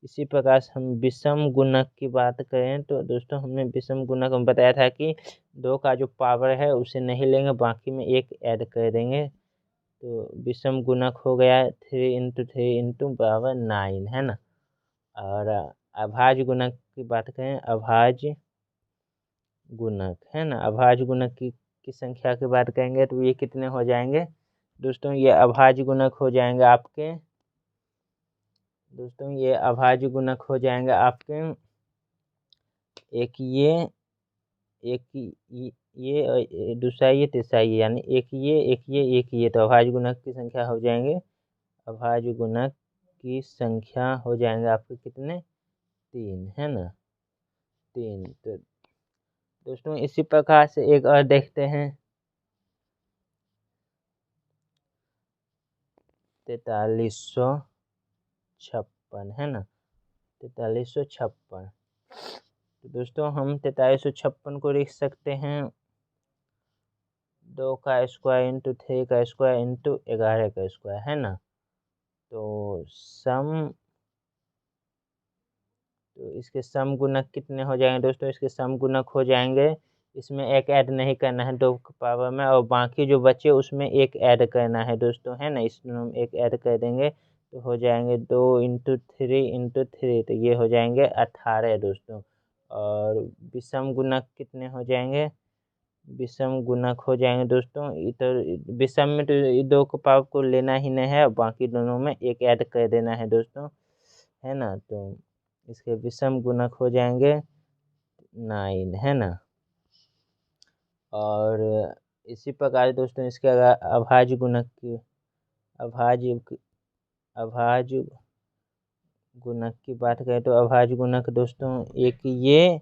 इसी प्रकार से हम विषम गुणक की बात करें तो दोस्तों हमने विषम गुणक में बताया था कि 2 का जो पावर है उसे नहीं लेंगे, बाकी में एक ऐड कर देंगे, तो विषम गुणक हो गया 3 इंटू 3 इंटू बराबर 9, है ना। और अभाज्य गुणक की बात करें, अभाज्य गुणक, है ना, अभाज्य गुणक की संख्या की बात करेंगे तो ये कितने हो जाएंगे दोस्तों, ये अभाज्य गुणक हो जाएंगे आपके 8 एक ये और दूसरा ये तीसरा ये, यानी एक ये, तो अभाज्य गुणक की संख्या हो जाएंगे, अभाज्य गुणक की संख्या हो जाएंगे आपके कितने, 3, है ना, 3। तो दोस्तों इसी प्रकार से एक और देखते हैं, 4356, है ना, 4356। तो दोस्तों हम 4356 को लिख सकते हैं 2 का स्क्वायर इंटू 3 का स्क्वायर इंटू 11 का स्क्वायर, है ना। तो इसके सम गुणक कितने हो जाएंगे दोस्तों, इसके सम गुणक हो जाएंगे, इसमें एक ऐड नहीं करना है 2 के पावर में, और बाकी जो बचे उसमें एक ऐड करना है दोस्तों, है ना। इसमें हम एक ऐड कर देंगे तो हो जाएंगे 2 इंटू 3, तो ये हो जाएंगे 18 दोस्तों। और विषम गुणक कितने हो जाएंगे, विषम गुणक हो जाएंगे दोस्तों, इधर विषम में तो ये 2 के पावर को लेना ही नहीं है, बाकी दोनों में एक ऐड कर देना है दोस्तों, है ना। तो इसके विषम गुणक हो जाएंगे 9, है ना। और इसी प्रकार दोस्तों इसके अगर अभाज्य गुणक की अभाज्य गुणक की बात करें तो अभाज्य गुणक दोस्तों एक ये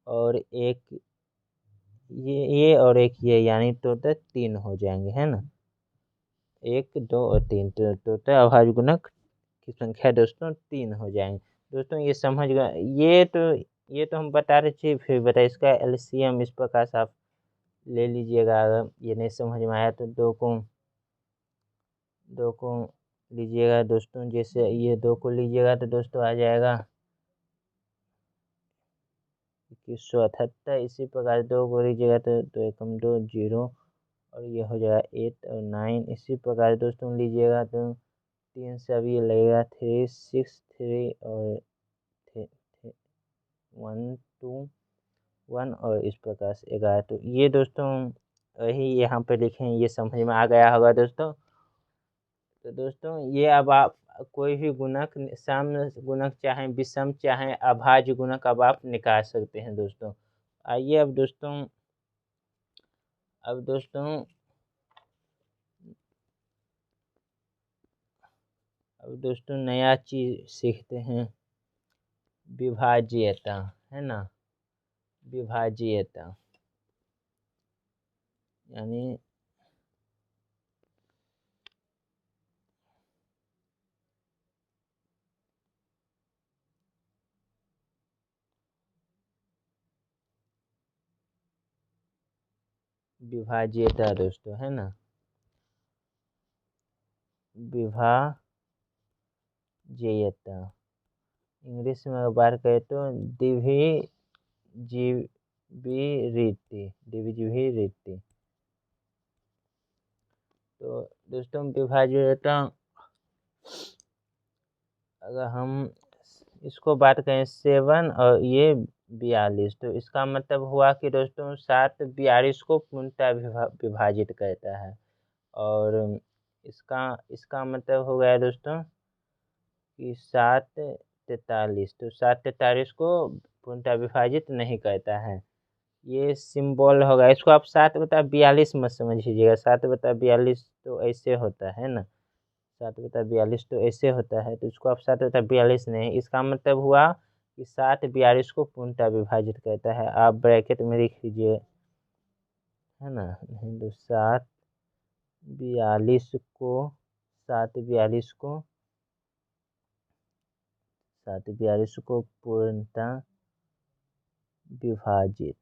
और एक ये और एक ये, यानी टोटल 3 हो जाएंगे, है ना, 1 2 और 3। तो टोटल अभाज्य गुणक की संख्या दोस्तों 3 हो जाएंगे दोस्तों। ये समझ गए, ये तो हम बता रहे थे, फिर बताइए इसका एलसीएम इस प्रकार से आप ले लीजिएगा। अगर ये नहीं समझ में आया तो दो को लीजिएगा दोस्तों, जैसे ये 2 को लीजिएगा तो दोस्तों आ जाएगा 2178। इसी प्रकार 2 को लीजिएगा तो 2 एकम 2 0, और ये हो जाएगा 8 और 9। इसी प्रकार दोस्तों लीजिएगा तो 3 से अभी ये लगेगा 3 6 3 और 1 2 1, और इस प्रकार से 11। तो ये दोस्तों वही यहाँ पे लिखे हैं, ये समझ में आ गया होगा दोस्तों। तो दोस्तों ये अब आप कोई भी गुणक, सम गुणक चाहे विषम चाहे अभाज्य गुणक अब आप निकाल सकते हैं दोस्तों। आइए अब दोस्तों नया चीज सीखते हैं, विभाज्यता, है ना, विभाज्यता यानी विभाज्यता दोस्तों, है ना, विभाज्यता इंग्लिश में बात करें तो डिविजिबिलिटी। तो दोस्तों विभाज्यता अगर हम इसको बात करें 7 और ये 42, तो इसका मतलब हुआ कि दोस्तों 7 42 को पूर्णतः विभाजित करता है, और इसका मतलब हो गया दोस्तों कि 7 43, तो 7 43 को पूर्णतः विभाजित नहीं करता है, ये सिंबल होगा। इसको आप 7/42 मत समझिएगा, 7/42 तो ऐसे होता है ना, 7/42 तो ऐसे होता है, तो इसको आप 7/42 नहीं, इसका मतलब हुआ कि 7 42 को पूर्णतः विभाजित करता है। आप ब्रैकेट में लिख लीजिए, है ना, नहीं तो 42 को 7 42 को पूर्णतः विभाजित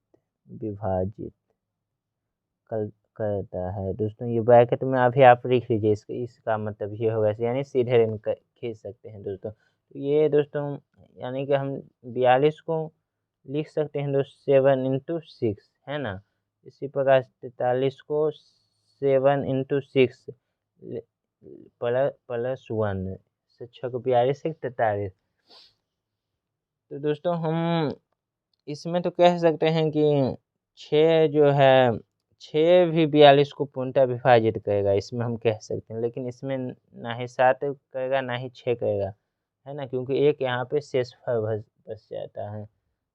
करता है दोस्तों। ये ब्रैकेट में अभी आप लिख लीजिए, इसका मतलब ये होगा, यानी सीधे रेन खींच सकते हैं दोस्तों। तो ये दोस्तों यानी कि हम 42 को लिख सकते हैं दोस्तों 7 इंटू 6, है ना। इसी प्रकार 43 को 7 इंटू 6 प्लस 1 से 6 को 42 से 43। तो दोस्तों हम इसमें तो कह सकते हैं कि 6 जो है 6 भी 42 को पूर्णतः विभाजित करेगा, इसमें हम कह सकते हैं, लेकिन इसमें ना ही 7 करेगा ना ही 6 करेगा, है ना, क्योंकि एक यहाँ पे शेषफल बच जाता है।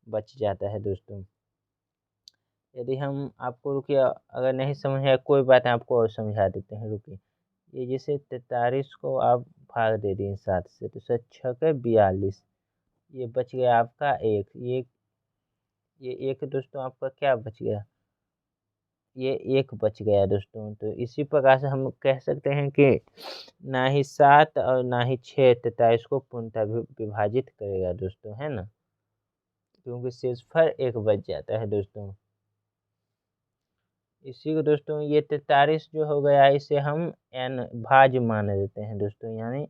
बच जाता है दोस्तों। यदि हम आपको रुकिए, अगर नहीं समझ आया कोई बात नहीं, आपको और समझा देते हैं, रुकिए। ये जैसे 43 को आप भाग दे दिए 7 से, तो 7 × 42, ये बच गया आपका एक। ये एक दोस्तों आपका क्या बच गया, ये एक बच गया दोस्तों। तो इसी प्रकार से हम कह सकते हैं कि ना ही 7 और ना ही 6 43 को पूर्णतः विभाजित करेगा दोस्तों, है ना, क्योंकि शेषफल एक बच जाता है दोस्तों। इसी को दोस्तों ये 43 जो हो गया, इसे हम n भाज्य मान लेते हैं दोस्तों, यानी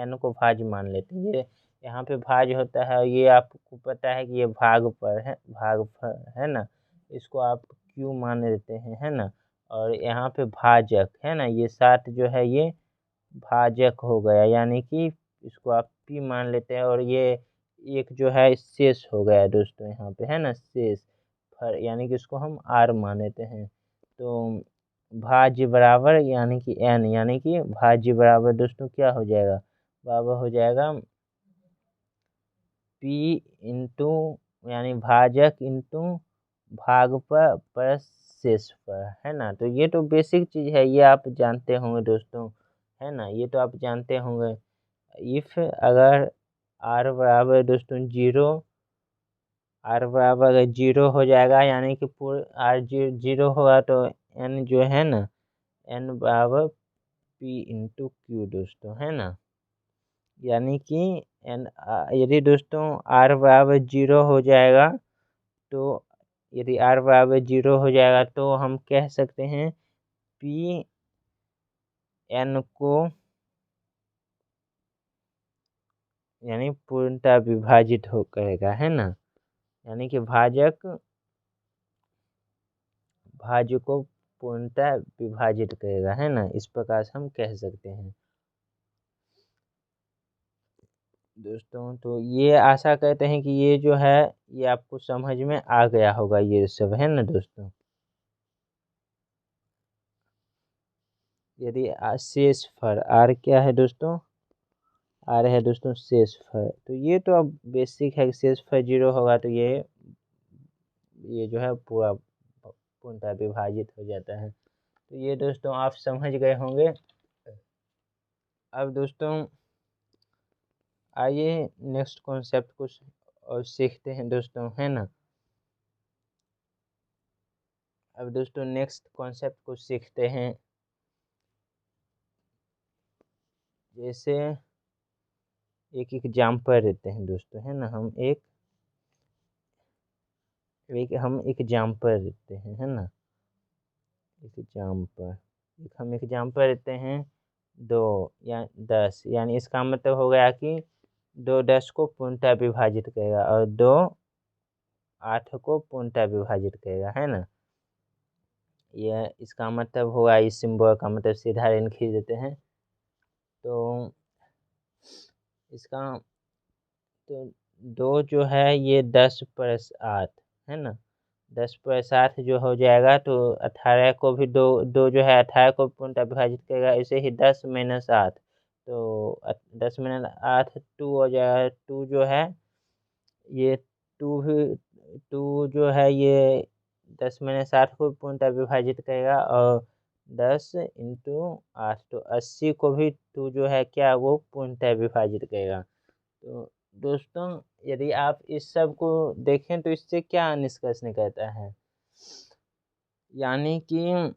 n को भाज्य मान लेते हैं। ये यहाँ पे भाज्य होता है, और ये आपको पता है कि ये भाग पर है, भागफल है ना, इसको आप q मान लेते हैं, है ना। और यहाँ पे भाजक है ना, ये 7 जो है ये भाजक हो गया, यानी कि इसको आप p मान लेते हैं। और ये एक जो है शेष हो गया दोस्तों, यहाँ पे है ना शेष, यानी कि इसको हम r मान लेते हैं। तो भाज्य बराबर यानी कि n, यानी कि भाज्य बराबर दोस्तों क्या हो जाएगा, बराबर हो जाएगा p इंटू, यानी भाजक इंटू भाग पर प्लस शेष पर, है ना। तो ये तो बेसिक चीज़ है, ये आप जानते होंगे दोस्तों, है ना, ये तो आप जानते होंगे। इफ अगर r बराबर दोस्तों 0, r बराबर अगर 0 हो जाएगा, यानी कि पूरा r 0 होगा, तो n जो है ना, n बराबर p इंटू क्यू दोस्तों, है ना। यानी कि n, यदि दोस्तों r बराबर 0 हो जाएगा, तो यदि r बराबर 0 हो जाएगा, तो हम कह सकते हैं p n को यानी पूर्णतः विभाजित हो करेगा, है ना, यानी कि भाज्य को पूर्णतः विभाजित करेगा, है ना, इस प्रकार से हम कह सकते हैं दोस्तों। तो ये आशा करते हैं कि ये जो है ये आपको समझ में आ गया होगा, ये सब, है ना दोस्तों। यदि शेषफल r क्या है दोस्तों, r है दोस्तों शेषफल, तो ये तो अब बेसिक है, शेषफल 0 होगा तो ये जो है पूरा पूर्णतः विभाजित हो जाता है। तो ये दोस्तों आप समझ गए होंगे। अब दोस्तों आइए नेक्स्ट कॉन्सेप्ट कुछ और सीखते हैं दोस्तों, है ना। अब दोस्तों नेक्स्ट कॉन्सेप्ट कुछ सीखते हैं, जैसे एक एग्जाम्पल देते हैं दोस्तों, है ना। हम एग्जाम्पल देते हैं, है ना, हम एग्जाम्पल देते हैं 2 या 10, यानी इसका मतलब हो गया कि 2 10 को पूर्णतः विभाजित करेगा, और 2 8 को पूर्णतः विभाजित करेगा, है ना। यह इसका मतलब होगा, इस सिंबल का मतलब सीधा लाइन खींच देते हैं। तो इसका तो 2 जो है ये 10 + 8 है ना, 10 + 8 जो हो जाएगा, तो 18 को भी दो जो है 18 को पूर्णतः विभाजित करेगा। ऐसे ही 10 - 8, तो 10 - 8 2 हो जाएगा। 2 जो है ये 2 भी 2 जो है ये 10 - 8 को पूर्णतः विभाजित करेगा, और 10 × 8 तो 80 को भी 2 जो है क्या वो पूर्णतः विभाजित करेगा। तो दोस्तों यदि आप इस सब को देखें तो इससे क्या निष्कर्ष निकलता है, यानी कि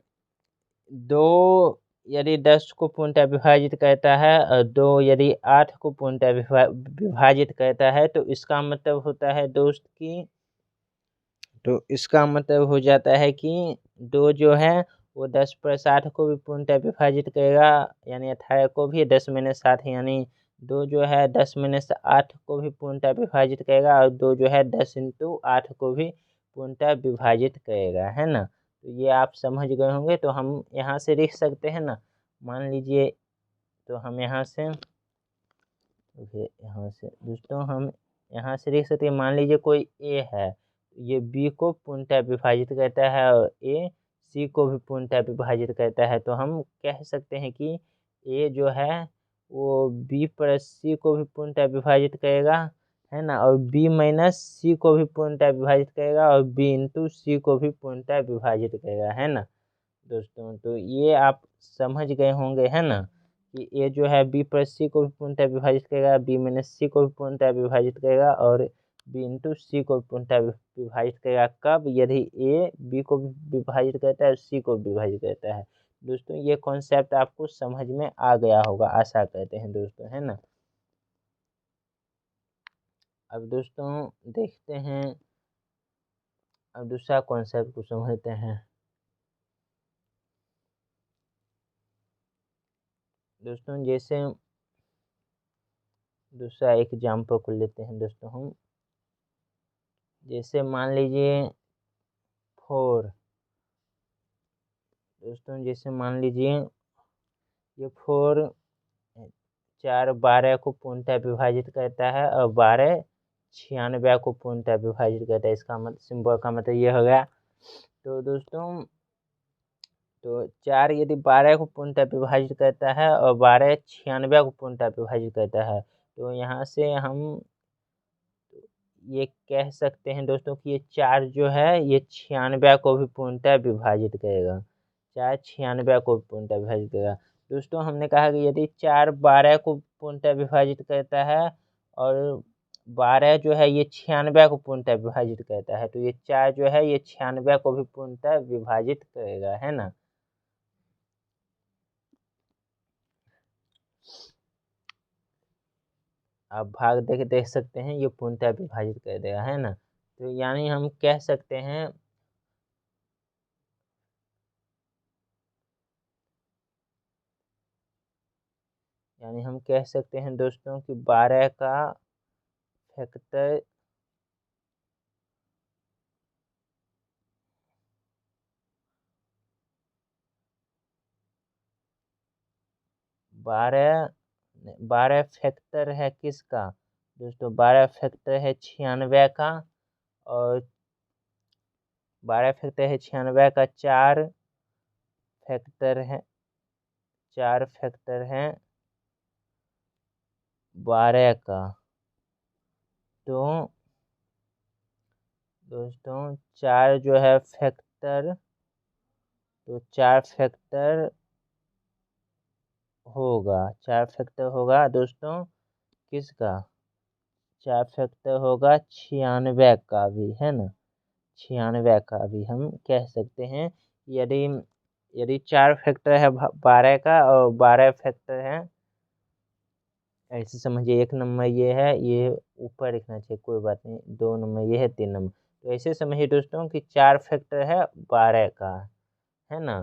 2 यदि 10 को पूर्णतः विभाजित करता है, और 2 यदि 8 को पूर्णतः विभाजित करता है, तो इसका मतलब होता है दोस्त कि, तो इसका मतलब हो जाता है कि 2 जो है वो 10 + 8 को भी पूर्णतः विभाजित करेगा, यानी 18 को भी 10 - 7, यानी 2 जो है 10 - 8 को भी पूर्णतः विभाजित करेगा, और 2 जो है 10 × 8 को भी पूर्णतः विभाजित करेगा, है ना। तो ये आप समझ गए होंगे। तो हम यहाँ से लिख सकते हैं ना, मान लीजिए, तो हम यहाँ से दोस्तों हम यहाँ से लिख सकते हैं, मान लीजिए कोई ए है, ये बी को पूर्णतः विभाजित करता है, और ए सी को भी पूर्णतः विभाजित करता है। तो हम कह सकते हैं कि ए जो है वो बी + सी को भी पूर्णतः विभाजित करेगा, है ना, और b माइनस सी को भी पूर्णतः विभाजित करेगा और b इंटू सी को भी पूर्णतः विभाजित करेगा, है ना दोस्तों। तो ये आप समझ गए होंगे, है ना, कि ये जो है b प्लस सी को भी पूर्णतः विभाजित करेगा, b माइनस सी को भी पूर्णतः विभाजित करेगा और b इंटू सी को भी पूर्णतः विभाजित करेगा। कब? यदि a b को भी विभाजित करता है और c को विभाजित करता है। दोस्तों ये कॉन्सेप्ट आपको समझ में आ गया होगा, आशा करते हैं दोस्तों, है ना। अब दोस्तों देखते हैं, अब दूसरा कॉन्सेप्ट को समझते हैं। दोस्तों जैसे दूसरा एग्जाम्पल को लेते हैं दोस्तों हम, जैसे मान लीजिए 4। दोस्तों जैसे मान लीजिए ये 4 4 12 को पूर्णतः विभाजित करता है और 12 96 को पूर्णतः विभाजित करता है। इसका मतलब सिंबल का मतलब ये हो गया। तो दोस्तों तो 4 यदि 12 को पूर्णतः विभाजित करता है और 12 96 को पूर्णतः विभाजित करता है, तो यहाँ से हम ये कह सकते हैं दोस्तों कि ये 4 जो है ये 96 को भी पूर्णतः विभाजित करेगा। 4 96 को पूर्णतः विभाजित करेगा। दोस्तों हमने कहा कि यदि 4 12 को पूर्णतः विभाजित करता है और 12 जो है ये 96 को पूर्णतः विभाजित करता है, तो ये 4 जो है ये 96 को भी पूर्णतः विभाजित करेगा, है ना। आप भाग देख सकते हैं, ये पूर्णतः विभाजित कर देगा, है ना। तो यानी हम कह सकते हैं दोस्तों कि 12 का फैक्टर 12 फैक्टर है किसका दोस्तों? 12 फैक्टर है 96 का, और 12 फैक्टर है 96 का, 4 फैक्टर है 12 का। तो दोस्तों 4 जो है फैक्टर, तो 4 फैक्टर होगा दोस्तों किसका? 4 फैक्टर होगा 96 का भी, है ना। 96 का भी हम कह सकते हैं। यदि 4 फैक्टर है 12 का और 12 फैक्टर है, ऐसे समझिए 1 नंबर ये है, ये ऊपर लिखना चाहिए, कोई बात नहीं, 2 नंबर ये है, 3 नंबर। तो ऐसे समझिए दोस्तों कि 4 फैक्टर है 12 का, है ना,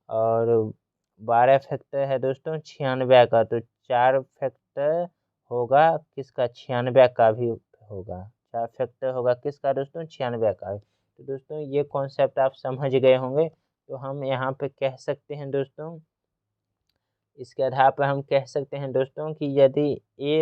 और 12 फैक्टर है दोस्तों 96 का। तो 4 फैक्टर होगा किसका? 96 का भी होगा। 4 फैक्टर होगा किसका दोस्तों? 96 का। तो दोस्तों ये कॉन्सेप्ट आप समझ गए होंगे। तो हम यहाँ पे कह सकते हैं दोस्तों, इसके आधार पर हम कह सकते हैं दोस्तों कि यदि ए